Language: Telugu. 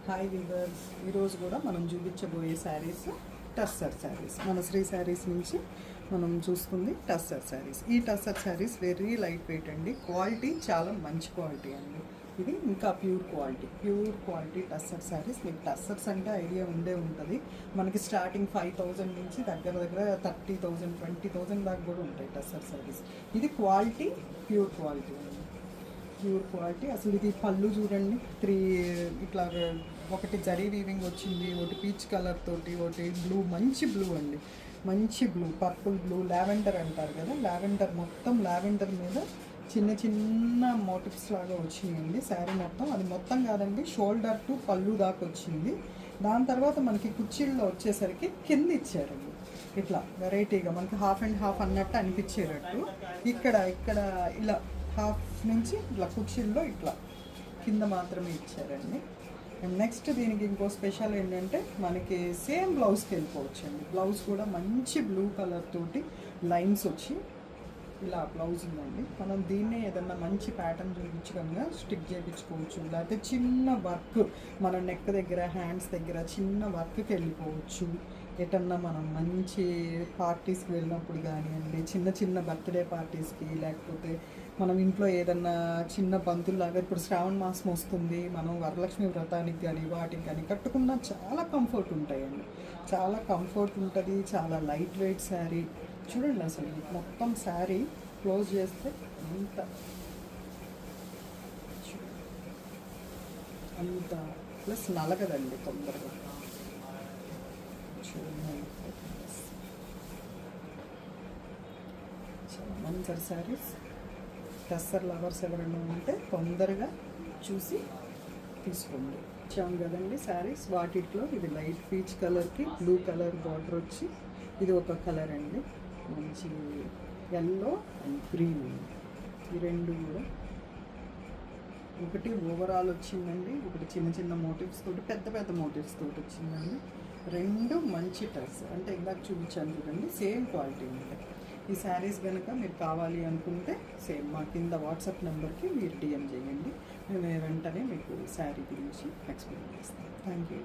హాయ్ వీవర్స్, ఈరోజు కూడా మనం చూపించబోయే శారీస్ టస్సర్ శారీస్. మన శ్రీ శారీస్ నుంచి మనం చూస్తుంది టస్సర్ శారీస్. ఈ tussar saris very light weight అండి. క్వాలిటీ చాలా మంచి క్వాలిటీ అండి. ఇది ఇంకా ప్యూర్ క్వాలిటీ టస్సర్ శారీస్. మీకు టస్సర్స్ అంటే ఐడియా ఉండే ఉంటుంది. మనకి స్టార్టింగ్ 5,000 నుంచి దగ్గర 30,000 20,000 దాకా కూడా ఉంటాయి టస్సర్ శారీస్. ఇది క్వాలిటీ ప్యూర్ క్వాలిటీ. అసలు ఇది పళ్ళు చూడండి, 3 ఇట్లా ఒకటి జరీ వీవింగ్ వచ్చింది, ఒకటి పీచ్ కలర్ తోటి, ఒకటి బ్లూ, మంచి బ్లూ అండి, మంచి బ్లూ, పర్పుల్ బ్లూ, లావెండర్ అంటారు కదా, లావెండర్ మొత్తం లావెండర్ మీద చిన్న చిన్న మోటివ్స్ లాగా వచ్చినాయండి శారీ మొత్తం. అది మొత్తం కాదండి, షోల్డర్ టు పళ్ళు దాకా వచ్చింది. దాని తర్వాత మనకి కుర్చీల్లో వచ్చేసరికి కింద ఇచ్చారండి ఇట్లా వెరైటీగా, మనకి హాఫ్ అండ్ హాఫ్ అన్నట్టు అనిపించేటట్టు. ఇక్కడ ఇలా హాఫ్ నుంచి ఇట్లా కుర్చీల్లో ఇట్లా కింద మాత్రమే ఇచ్చారండి. అండ్ నెక్స్ట్ దీనికి ఇంకో స్పెషల్ ఏంటంటే మనకి సేమ్ బ్లౌజ్కి వెళ్ళిపోవచ్చు అండి. బ్లౌజ్ కూడా మంచి బ్లూ కలర్ తోటి లైన్స్ వచ్చి ఇలా బ్లౌజ్ ఉందండి. మనం దీన్నే ఏదన్నా మంచి ప్యాటర్న్ చూపించకుండా స్టిక్ చేయించుకోవచ్చు, లేకపోతే చిన్న వర్క్ మన నెక్ దగ్గర, హ్యాండ్స్ దగ్గర చిన్న వర్క్కి వెళ్ళిపోవచ్చు. ఎటన్నా మనం మంచి పార్టీస్కి వెళ్ళినప్పుడు కానివ్వండి, చిన్న బర్త్డే పార్టీస్కి, లేకపోతే మనం ఇంట్లో ఏదన్నా చిన్న బంతుల్లాగా, ఇప్పుడు శ్రావణ మాసం వస్తుంది, మనం వరలక్ష్మి వ్రతానికి కానీ వాటికి కానీ కట్టుకున్న చాలా కంఫర్ట్ ఉంటాయండి. చాలా కంఫర్ట్ ఉంటుంది. చాలా లైట్ వెయిట్ శారీ. చూడండి అసలు మొత్తం శారీ క్లోజ్ చేస్తే అంత ప్లస్ నలగదండి తొందరగా. చాలా మంచి శారీస్. టస్సర్ లవర్స్ ఎవరైనా ఉంటే తొందరగా చూసి తీసుకోండి. వచ్చాము కదండి శారీస్. వాటిట్లో ఇది లైట్ పీచ్ కలర్కి బ్లూ కలర్ బార్డర్ వచ్చి, ఇది ఒక కలర్ అండి, మంచి ఎల్లో అండ్ గ్రీన్. ఈ రెండు కూడా ఒకటి ఓవరాల్ వచ్చిందండి, ఒకటి చిన్న మోటివ్స్ తోటి, పెద్ద మోటివ్స్ తోటి వచ్చిందండి. రెండు మంచి డ్రెస్ అంటే ఇందాక చూపించాను చూడండి, సేమ్ క్వాలిటీ ఉంటాయి. ఈ శారీస్ కనుక మీరు కావాలి అనుకుంటే సేమ్ మా కింద వాట్సాప్ నెంబర్కి మీరు డిఎం చేయండి. మేము వెంటనే మీకు శారీ గురించి ఎక్స్ప్లెయిన్ చేస్తాం. Thank you.